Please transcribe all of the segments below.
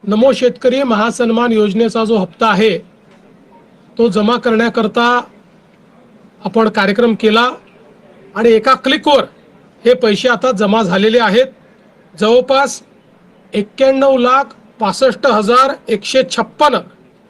नमो शेतकरी महासन्मान योजनेचा जो हप्ता आहे तो जमा करण्याकरता आपण कार्यक्रम केला आणि एका क्लिकवर हे पैसे आता जमा झालेले आहेत। जवळपास 91,65,156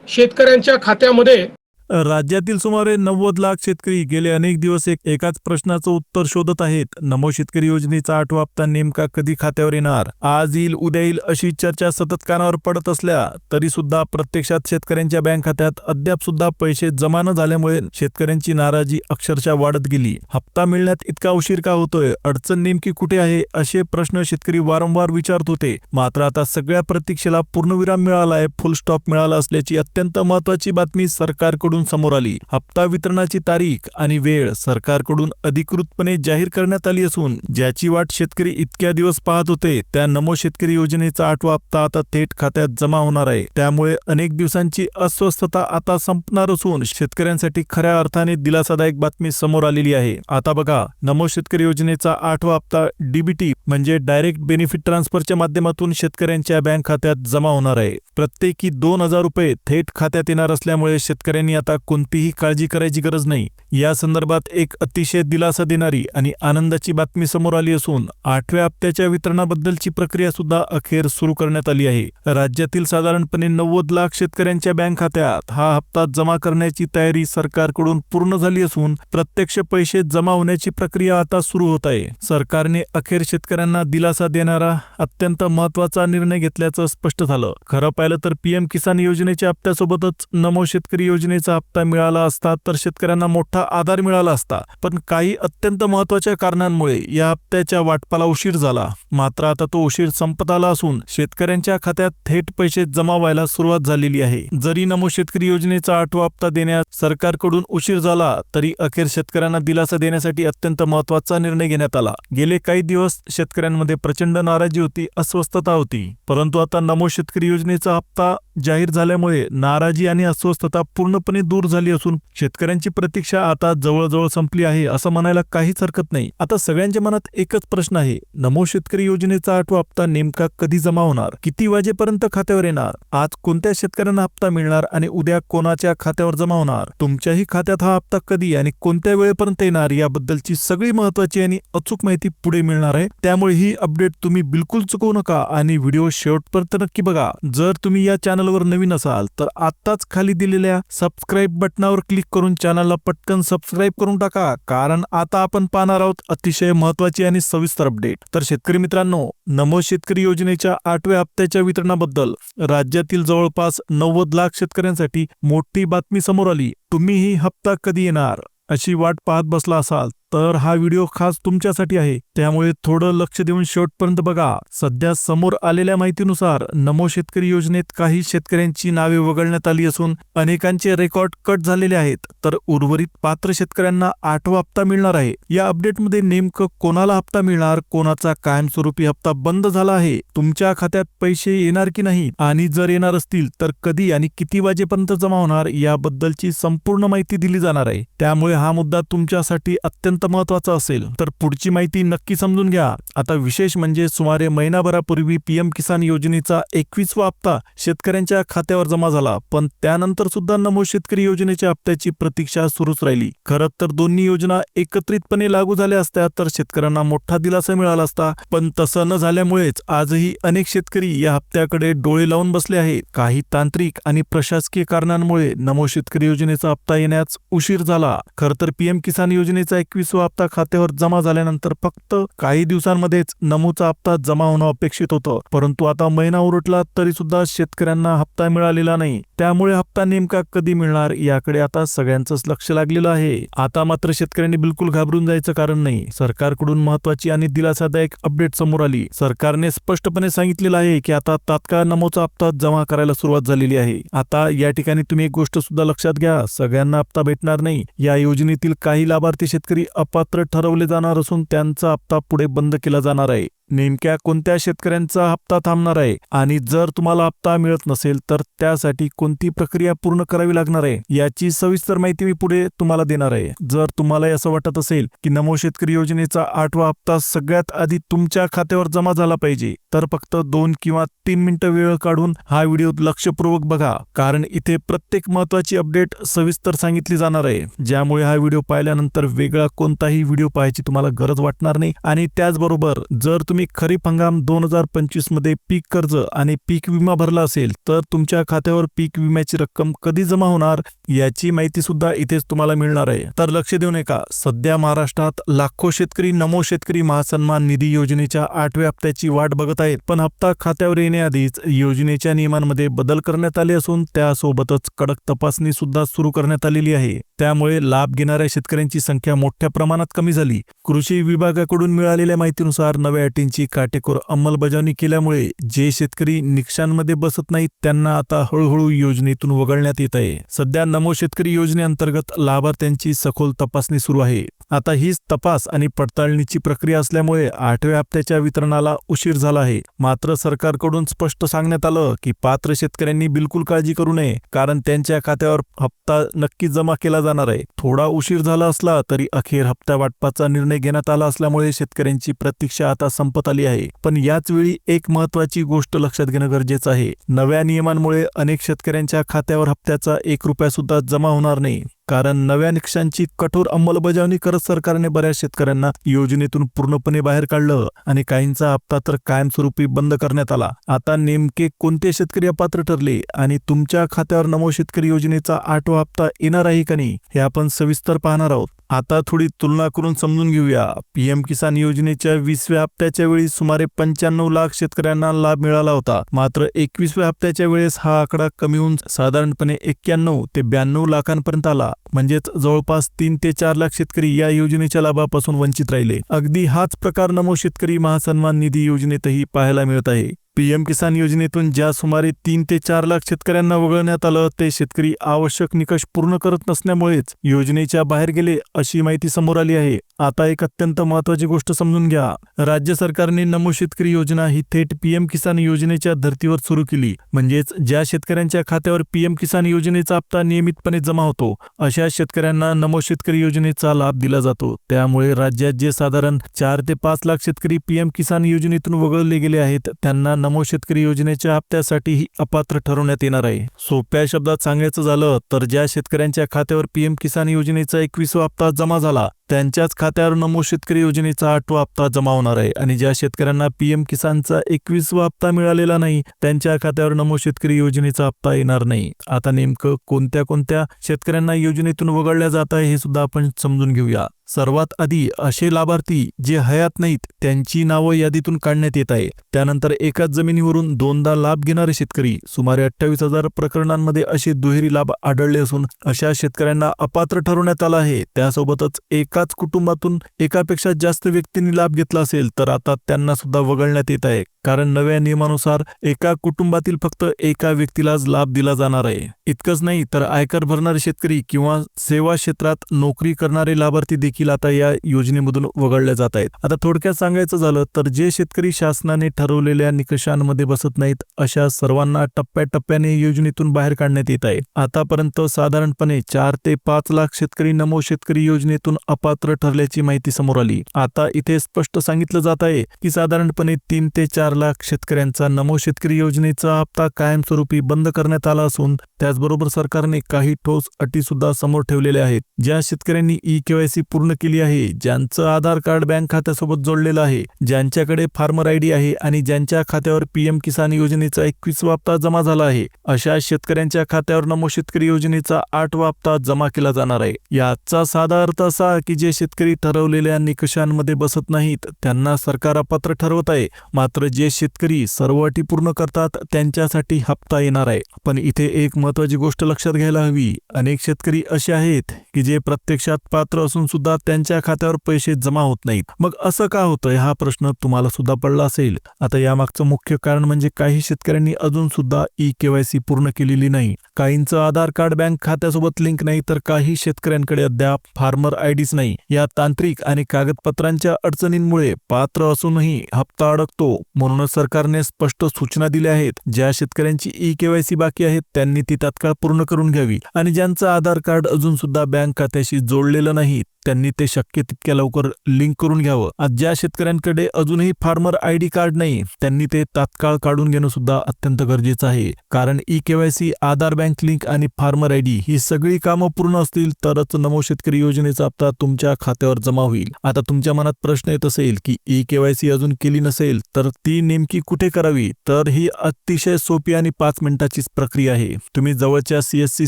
शेतकऱ्यांच्या खात्यामध्ये राज्यातील सुमारे 90 लाख शेतकरी गेले अनेक दिवस एकाच प्रश्नाचं उत्तर शोधत आहेत। नमो शेतकरी योजनेचा 8वा हप्ता नेमका कधी खात्यावर येणार? आज येईल, उद्या येईल अशी चर्चा सतत कानावर पडत असल्या तरी सुद्धा प्रत्यक्षात शेतकऱ्यांच्या बँक खात्यात अद्याप सुद्धा पैसे जमा न झाल्यामुळे शेतकऱ्यांची नाराजी अक्षरशः वाढत गेली। हप्ता मिळण्यात इतका उशीर का होतोय? अडचण नेमकी कुठे आहे? असे प्रश्न शेतकरी वारंवार विचारत होते। मात्र आता सगळ्या प्रतीक्षेला पूर्णविराम मिळालाय, फुल स्टॉप मिळाला असल्याची अत्यंत महत्त्वाची बातमी सरकारकडून समोर आली। हप्ता वितरणाची तारीख आणि वेळ सरकारकडून अधिकृतपणे जाहीर करण्यात आली असून ज्याची वाट शेतकरी इतक्या दिवस पाहत होते त्या नमो शेतकरी योजनेचा 8वा हप्ता आता थेट खात्यात जमा होणार आहे। त्यामुळे अनेक दिवसांची अस्वस्थता आता संपणार असून शेतकऱ्यांसाठी खऱ्या अर्थाने दिलासादायक बातमी समोर आलेली आहे। आता बघा, नमो शेतकरी योजनेचा 8वा हप्ता डीबीटी म्हणजे डायरेक्ट बेनिफिट ट्रान्सफरच्या माध्यमातून शेतकऱ्यांच्या बँक खात्यात जमा होणार आहे। प्रत्येकी 2,000 रुपये थेट खात्यात येणार असल्यामुळे शेतकऱ्यांनी आता कोणतीही काळजी करायची गरज नाही। या संदर्भात एक अतिशय दिलासा देणारी आणि आनंदाची बातमी समोर आली असून 8व्या हप्त्याच्या वितरणाबद्दलची प्रक्रिया सुद्धा अखेर सुरू करण्यात आली आहे। राज्यातील साधारणपणे 90 लाख शेतकऱ्यांच्या बँक खात्यात हा हप्ता जमा करण्याची तयारी सरकारकडून पूर्ण झाली असून प्रत्यक्ष पैसे जमा होण्याची प्रक्रिया आता सुरू होत आहे। सरकारने अखेर शेतकऱ्यांना दिलासा देणारा अत्यंत महत्त्वाचा निर्णय घेतल्याचं स्पष्ट झालं। खरं पाहिलं तर पीएम किसान योजनेच्या हप्त्यासोबतच नमो शेतकरी योजनेचा हप्ता मिळाला असता तर शेतकऱ्यांना मोठा आधार मिळाला असता, पण काही अत्यंत महत्त्वाच्या कारणांमुळे या हप्त्याच्या वाटपाला उशीर झाला। मात्र आता तो उशीर संपत आला असून शेतकऱ्यांच्या खात्यात थेट पैसे जमा व्हायला सुरुवात झालेली आहे। जरी नमो शेतकरी योजनेचा 8वा हप्ता देण्यात सरकारकडून उशीर झाला तरी अखेर शेतकऱ्यांना दिलासा देण्यासाठी अत्यंत महत्त्वाचा निर्णय घेण्यात आला। गेले काही दिवस शेतकऱ्यांमध्ये प्रचंड नाराजी होती, अस्वस्थता होती, परंतु आता नमो शेतकरी योजनेचा हप्ता जाहीर झाल्यामुळे नाराजी आणि अस्वस्थता पूर्णपणे दूर झाली असून शेतकऱ्यांची प्रतीक्षा आता जवळजवळ संपली आहे असं म्हणायला काहीच हरकत नाही। आता सगळ्यांच्या मनात एकच प्रश्न आहे, नमो शेतकरी योजनेचा 8वा हप्ता नेमका कधी जमा होणार? किती वाजेपर्यंत खात्यावर येणार? आज कोणत्या शेतकऱ्यांना हप्ता मिळणार आणि उद्या कोणाच्या खात्यावर जमा होणार? तुमच्याही खात्यात हा हप्ता कधी आणि कोणत्या वेळेपर्यंत येणार याबद्दलची सगळी महत्त्वाची आणि अचूक माहिती पुढे मिळणार आहे। त्यामुळे ही अपडेट तुम्ही बिलकुल चुकवू नका आणि व्हिडिओ शेवटपर्यंत नक्की बघा। जर तुम्ही या चॅनलवर नवीन असाल तर आत्ताच खाली दिलेल्या सबस्क्राईब बटनावर क्लिक करून चॅनलला पटकन सबस्क्राईब करून टाका, कारण आता आपण पाहणार आहोत अतिशय महत्त्वाची आणि सविस्तर अपडेट। तर शेतकरी मित्रांनो, नमो शेतकरी योजनेच्या 8व्या हप्त्याच्या वितरणाबद्दल राज्यातील जवळपास 90 लाख शेतकऱ्यांसाठी मोठी बातमी समोर आली। तुम्हीही हप्ता कधी येणार अशी वाट पाहत बसला असाल तर हा व्हिडिओ खास तुमच्यासाठी आहे, त्यामुळे थोडं लक्ष देऊन शेवटपर्यंत बघा। सध्या समोर आलेल्या माहितीनुसार नमो शेतकरी योजनेत काही शेतकऱ्यांची नावे वगळण्यात आली असून अनेकांचे रेकॉर्ड कट झालेले आहेत, तर उर्वरित पात्र शेतकऱ्यांना 8वा हप्ता मिळणार आहे। या अपडेटमध्ये नेमकं कोणाला हप्ता मिळणार, कोणाचा कायमस्वरूपी हप्ता बंद झाला आहे, तुमच्या खात्यात पैसे येणार की नाही आणि जर येणार असतील तर कधी आणि किती वाजेपर्यंत जमा होणार याबद्दलची संपूर्ण माहिती दिली जाणार आहे। त्यामुळे हा मुद्दा तुमच्यासाठी अत्यंत महत्त्वाचा असेल, तर पुढची माहिती नक्की समजून घ्या। आता विशेष म्हणजे सुमारे महिनाभरापूर्वी पीएम किसान योजनेचा 21वा हप्ता शेतकऱ्यांच्या खात्यावर जमा झाला, पण त्यानंतर सुद्धा नमो शेतकरी योजनेच्या हप्त्याची प्रतीक्षा सुरूच राहिली। खरं तर दोन्ही योजना एकत्रितपणे लागू झाल्या असत्या तर शेतकऱ्यांना मोठा दिलासा मिळाला असता, पण तसं न झाल्यामुळेच आजही अनेक शेतकरी या हप्त्याकडे डोळे लावून बसले आहेत। काही तांत्रिक आणि प्रशासकीय कारणांमुळे नमो शेतकरी योजनेचा हप्ता येण्यास उशीर झाला। खरं तर पीएम किसान योजनेचा 21वा हप्ता खात्यावर जमा झाल्यानंतर फक्त काही दिवसांमध्येच नमोचा हप्ता जमा होणं अपेक्षित होतं, परंतु आता महिना उलटला तरी सुद्धा शेतकऱ्यांना हप्ता मिळालेला नाही। त्यामुळे हप्ता नेमका कधी मिळणार याकडे आता सगळ्यांचंच लक्ष लागलेलं आहे। आता मात्र शेतकऱ्यांनी बिलकुल घाबरून जायचं कारण नाही। सरकारकडून महत्त्वाची आणि दिलासादायक अपडेट समोर आली। सरकारने स्पष्टपणे सांगितलेलं आहे की आता तात्काळ नमोचा हप्ता जमा करायला सुरुवात झालेली आहे। आता या ठिकाणी तुम्ही एक गोष्ट सुद्धा लक्षात घ्या, सगळ्यांना हप्ता भेटणार नाही। या योजनेतील काही लाभार्थी शेतकरी अपात्र ठरवले जाणार असून त्यांचा हप्ता पुढे बंद केला जाणार आहे। नेमक्या कोणत्या शेतकऱ्यांचा हप्ता थांबणार आहे आणि जर तुम्हाला हप्ता मिळत नसेल तर त्यासाठी कोणती प्रक्रिया पूर्ण करावी लागणार आहे याची सविस्तर माहिती मी पुढे तुम्हाला देणार आहे. जर तुम्हाला असं वाटत असेल की नमो शेतकरी योजनेचा 8वा हप्ता सगळ्यात आधी तुमच्या खात्यावर जमा झाला पाहिजे तर फक्त 2 किंवा 3 मिनिटं वेळ काढून हा व्हिडिओ लक्षपूर्वक बघा, कारण इथे प्रत्येक महत्त्वाची अपडेट सविस्तर सांगितली जाणार आहे, ज्यामुळे हा व्हिडिओ पाहिल्यानंतर वेगळा कोणताही व्हिडिओ पाहायची तुम्हाला गरज वाटणार नाही. आणि त्याचबरोबर जर तुम्ही खरीप हंगाम 2025 मध्ये पीक कर्ज आणि पीक विमा भरला असेल तर तुमच्या खात्यावर पीक विम्याची रक्कम कधी जमा होणार याची माहिती सुद्धा इथेच तुम्हाला मिळणार आहे. तर लक्ष देऊ नका, सध्या महाराष्ट्रात लाखो शेतकरी नमो शेतकरी महासन्मान निधी योजनेच्या 8व्या हप्त्याची वाट बघत आहेत, पण हप्ता खात्यावर येण्याआधीच योजनेच्या नियमांमध्ये बदल करण्यात आले असून त्यासोबतच कडक तपासणी सुद्धा सुरू करण्यात आलेली आहे. त्यामुळे लाभ घेणाऱ्या शेतकऱ्यांची संख्या मोठ्या प्रमाणात कमी झाली. कृषी विभागाकडून मिळालेल्या माहितीनुसार नव्या अटींची काटेकोर अंमलबजावणी केल्यामुळे जे शेतकरी निकषांमध्ये बसत नाहीत त्यांना आता हळूहळू योजनेतून वगळण्यात येत आहे. सध्या नमो शेतकरी योजनेअंतर्गत लाभार्थ्यांची सखोल तपासणी सुरू आहे. आता हीच तपास आणि पडताळणीची प्रक्रिया असल्यामुळे 8व्या हप्त्याच्या वितरणाला उशीर झाला आहे. मात्र सरकारकडून स्पष्ट सांगण्यात आलं की पात्र शेतकऱ्यांनी बिलकुल काळजी करू नये, कारण त्यांच्या खात्यावर हप्ता नक्की जमा केला जाणार आहे. थोडा उशीर झाला असला तरी अखेर हप्ता वाटपाचा निर्णय घेण्यात आला असल्यामुळे शेतकऱ्यांची प्रतीक्षा आता संपत आली आहे. पण याच वेळी एक महत्त्वाची गोष्ट लक्षात घेणं गरजेचं आहे. नव्या नियमांमुळे अनेक शेतकऱ्यांच्या खात्यावर हप्त्याचा 1 रुपया सुद्धा जमा होणार नाही, कारण नव्या निकषांची कठोर अंमलबजावणी करत सरकारने बऱ्याच शेतकऱ्यांना योजनेतून पूर्णपणे बाहेर काढलं आणि काहींचा हप्ता तर कायमस्वरूपी बंद करण्यात आला. आता नेमके कोणते शेतकरी अपात्र ठरले आणि तुमच्या खात्यावर नमो शेतकरी योजनेचा 8वा हप्ता येणार आहे का नाही हे आपण सविस्तर पाहणार आहोत. आता थोडी तुलना करून समजून घेऊया. पीएम किसान योजनेच्या 20व्या हप्त्याच्या वेळी सुमारे 95 लाख शेतकऱ्यांना लाभ मिळाला होता. मात्र 21व्या हप्त्याच्या वेळेस हा आकडा कमी होऊन साधारणपणे 91 ते 92 लाखांपर्यंत आला. म्हणजेच जवळपास 3 ते 4 लाख शेतकरी या योजनेच्या लाभापासून वंचित राहिले. अगदी हाच प्रकार नमो शेतकरी महासन्मान निधी योजनेतही पाहायला मिळत आहे. पीएम किसान योजनेतून ज्या सुमारे 3 ते 4 लाख शेतकऱ्यांना वगळण्यात आलं ते शेतकरी आवश्यक निकष पूर्ण करत नसल्यामुळेच योजनेच्या बाहेर गेले अशी माहिती समोर आली आहे. आता एक अत्यंत महत्त्वाची गोष्ट समजून घ्या. राज्य सरकारने नमो शेतकरी योजना ही थेट पीएम किसान योजनेच्या धर्तीवर सुरू केली. म्हणजेच ज्या शेतकऱ्यांच्या खात्यावर पीएम किसान योजनेचा हप्ता नियमितपणे जमा होतो अशा शेतकऱ्यांना नमो शेतकरी योजनेचा लाभ दिला जातो. त्यामुळे राज्यात जे साधारण 4 ते 5 लाख शेतकरी पीएम किसान योजनेतून वगळले गेले आहेत त्यांना नमो शेतकरी योजनेच्या हप्त्यासाठीही अपात्र ठरवण्यात येणार आहे. सोप्या शब्दात सांगायचं झालं तर ज्या शेतकऱ्यांच्या खात्यावर पीएम किसान योजनेचा 21वा हप्ता जमा झाला त्यांच्याच खात्यावर नमो शेतकरी योजनेचा 8वा हप्ता जमा होणार आहे. आणि ज्या शेतकऱ्यांना पीएम किसानचा 21वा हप्ता मिळालेला नाही त्यांच्या खात्यावर नमो शेतकरी योजनेचा हप्ता येणार नाही. आता नेमकं कोणत्या शेतकऱ्यांना योजनेतून वगळल्या जात आहे हे सुद्धा आपण समजून घेऊया. सर्वात आधी असे लाभार्थी जे हयात नाहीत त्यांची नावं यादीतून काढण्यात येत आहे. त्यानंतर एकाच जमिनीवरून 2दा लाभ घेणारे शेतकरी सुमारे 28,000 प्रकरणांमध्ये असे दुहेरी लाभ आढळले असून अशा शेतकऱ्यांना अपात्र ठरवण्यात आलं आहे. त्यासोबतच एकाच कुटुंबातून एकापेक्षा जास्त व्यक्तींनी लाभ घेतला असेल तर आता त्यांना सुद्धा वगळण्यात येत आहे, कारण नव्या नियमानुसार एका कुटुंबातील फक्त एका व्यक्तीलाच लाभ दिला जाणार आहे. इतकंच नाही तर आयकर भरणारे शेतकरी किंवा सेवा क्षेत्रात नोकरी करणारे लाभार्थी देखील आता या योजनेमधून वगळले जात आहेत. आता थोडक्यात सांगायचं झालं तर जे शेतकरी शासनाने ठरवलेल्या निकषांमध्ये बसत नाहीत अशा सर्वांना टप्प्याटप्प्याने योजनेतून बाहेर काढण्यात येत आहे. आतापर्यंत साधारणपणे 4 ते 5 लाख शेतकरी नमो शेतकरी योजनेतून अपात्र ठरल्याची माहिती समोर आली. आता इथे स्पष्ट सांगितलं जात आहे की साधारणपणे 3 ते 4 लाख शेतकऱ्यांचा नमो शेतकरी योजनेचा हप्ता कायमस्वरूपी बंद करण्यात आला असून त्याचबरोबर सरकारने काही ठोस अटी सुद्धा समोर ठेवलेल्या आहेत. ज्या शेतकऱ्यांनी ई-केवायसी पूर्ण केली आहे, ज्यांचं आधार कार्ड बँक खात्यासोबत जोडलेलं आहे, ज्यांच्याकडे फार्मर आयडी आहे आणि ज्यांच्या खात्यावर पीएम किसान योजनेचा 21वा हप्ता जमा झाला आहे अशा शेतकऱ्यांच्या खात्यावर नमो शेतकरी योजनेचा 8वा हप्ता जमा केला जाणार आहे. याचा साधा अर्थ असा की जे शेतकरी ठरवलेल्या निकषांमध्ये बसत नाहीत त्यांना सरकार अपात्र ठरवत आहे. मात्र जे जे शेतकरी सर्व अटी पूर्ण करतात त्यांच्यासाठी हप्ता येणार आहे. पण इथे एक महत्वाची गोष्ट लक्षात घ्यायला हवी. अनेक शेतकरी असे आहेत की जे प्रत्यक्षात पात्र असून सुद्धा त्यांच्या खात्यावर पैसे जमा होत नाहीत. मग असं का होतंय हा प्रश्न तुम्हाला सुद्धा पडला असेल. आता यामागचं मुख्य कारण म्हणजे काही शेतकऱ्यांनी अजून सुद्धा ई-केवायसी पूर्ण केलेली नाही. काहींचं आधार कार्ड बँक खात्यासोबत लिंक नाही, तर काही शेतकऱ्यांकडे अद्याप फार्मर आयडीच नाही. या तांत्रिक आणि कागदपत्रांच्या अडचणींमुळे पात्र असूनही हप्ता अडकतो. म्हणूनच सरकारने स्पष्ट सूचना दिल्या आहेत. ज्या शेतकऱ्यांची ई-केवायसी बाकी आहेत त्यांनी ती तात्काळ पूर्ण करून घ्यावी आणि ज्यांचं आधार कार्ड अजून सुद्धा बँक खात्याशी जोडलेलं नाही त्यांनी ते शक्य तितक्या लवकर लिंक करून घ्यावं. ज्या शेतकऱ्यांकडे अजूनही फार्मर आयडी कार्ड नाही त्यांनी ते तात्काळ काढून घेणं सुद्धा अत्यंत गरजेचं आहे. कारण ई-केवायसी, आधार बँक लिंक आणि फार्मर आयडी ही सगळी कामं पूर्ण असतील तरच नमो शेतकरी योजनेचा हप्ता तुमच्या खात्यावर जमा होईल. आता तुमच्या मनात प्रश्न येत असेल की ई-केवायसी अजून केली नसेल तर ती नेमकी कुठे करावी. तर ही अतिशय सोपी आणि 5 मिनिटाचीच प्रक्रिया आहे. तुम्ही जवळच्या CSC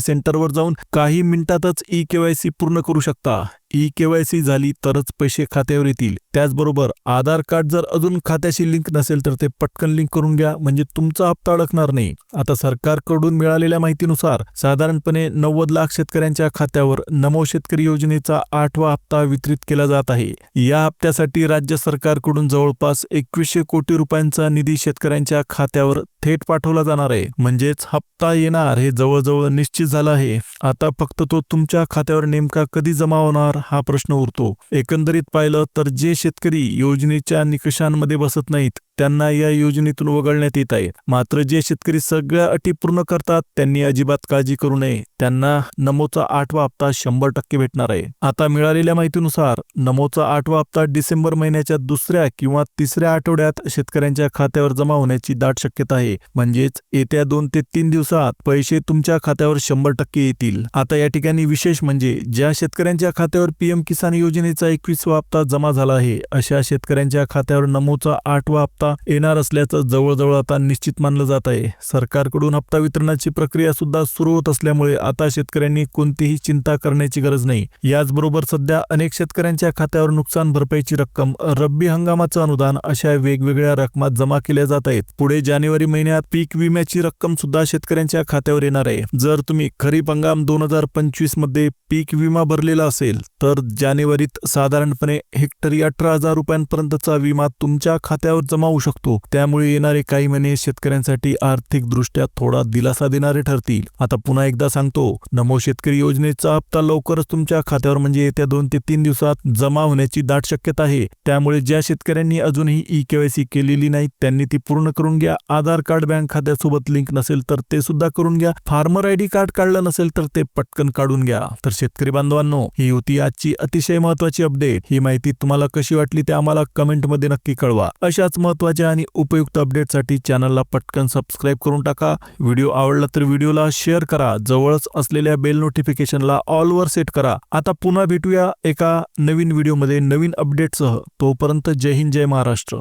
सेंटरवर जाऊन काही मिनिटातच ई-केवायसी पूर्ण करू शकता. ई-केवायसी झाली तरच पैसे खात्यावर येतील. त्याचबरोबर आधार कार्ड जर अजून खात्याशी लिंक नसेल तर ते पटकन लिंक करून घ्या, म्हणजे तुमचा हप्ता अडकणार नाही. आता सरकारकडून मिळालेल्या माहितीनुसार साधारणपणे 90 लाख शेतकऱ्यांच्या खात्यावर नमो शेतकरी योजनेचा 8वा हप्ता वितरित केला जात आहे. या हप्त्यासाठी राज्य सरकारकडून जवळपास 2100 कोटी रुपयांचा निधी शेतकऱ्यांच्या खात्यावर थेट पाठवला जाणार आहे. म्हणजेच हप्ता येणार हे जवळजवळ निश्चित झालं आहे. आता फक्त तो तुमच्या खात्यावर नेमका कधी जमा होणार हा प्रश्न उरतो. एकंदरीत पाहिलं तर जे शेतकरी योजनेच्या निकषांमध्ये बसत नाहीत त्यांना या योजनेतून वगळण्यात येत आहे. मात्र जे शेतकरी सगळ्या अटी पूर्ण करतात त्यांनी अजिबात काळजी करू नये. त्यांना नमोचा 8वा हप्ता 100% भेटणार आहे. आता मिळालेल्या माहितीनुसार नमोचा 8वा हप्ता डिसेंबर महिन्याच्या 2ऱ्या किंवा 3ऱ्या आठवड्यात शेतकऱ्यांच्या खात्यावर जमा होण्याची दाट शक्यता आहे. म्हणजेच येत्या 2 ते 3 दिवसात पैसे तुमच्या खात्यावर 100% येतील. आता या ठिकाणी विशेष म्हणजे ज्या शेतकऱ्यांच्या खात्यावर PM किसान योजनेचा 21वा हप्ता जमा झाला आहे अशा शेतकऱ्यांच्या खात्यावर नमोचा 8वा हप्ता येणार असल्याचं जवळजवळ आता निश्चित मानलं जात आहे. सरकारकडून हप्ता वितरणाची प्रक्रिया सुद्धा सुरू होत असल्यामुळे आता शेतकऱ्यांनी कोणतीही चिंता करण्याची गरज नाही. याचबरोबर सध्या अनेक शेतकऱ्यांच्या खात्यावर नुकसान भरपाईची रक्कम, रब्बी हंगामाचं अनुदान अशा वेगवेगळ्या रकमा जमा केल्या जात आहेत. पुढे जानेवारी महिन्यात पीक विम्याची रक्कम सुद्धा शेतकऱ्यांच्या खात्यावर येणार आहे. जर तुम्ही खरीप हंगाम 2025 मध्ये पीक विमा भरलेला असेल तर जानेवारीत साधारणपणे हेक्टरी 18,000 रुपयांपर्यंतचा विमा तुमच्या खात्यावर जमा होऊ शकतो. त्यामुळे येणारे काही महिने शेतकऱ्यांसाठी आर्थिक दृष्ट्या थोडा दिलासा देणारे ठरतील. आता पुन्हा एकदा सांगतो, नमो शेतकरी योजनेचा हप्ता लवकरच तुमच्या खात्यावर म्हणजे येत्या 2 ते 3 दिवसात जमा होण्याची दाट शक्यता आहे. त्यामुळे ज्या शेतकऱ्यांनी अजूनही ई-केवायसी केलेली नाही त्यांनी ती पूर्ण करून घ्या. आधार कार्ड बँक खात्यासोबत लिंक नसेल तर ते सुद्धा करून घ्या. फार्मर आयडी कार्ड काढलं नसेल तर ते पटकन काढून घ्या. तर शेतकरी बांधवांनो, ही होती आजची अतिशय महत्वाची अपडेट. ही माहिती तुम्हाला कशी वाटली ते आम्हाला कमेंटमध्ये नक्की कळवा. अशाच महत्त्वाच्या आणि उपयुक्त अपडेटसाठी चॅनलला पटकन सबस्क्राईब करून टाका. व्हिडिओ आवडला तर व्हिडिओला शेअर करा. जवळच असलेल्या बेल नोटिफिकेशनला ऑलवर सेट करा. आता पुन्हा भेटूया एका नवीन व्हिडिओमध्ये नवीन अपडेटसह. तोपर्यंत जय हिंद, जय महाराष्ट्र.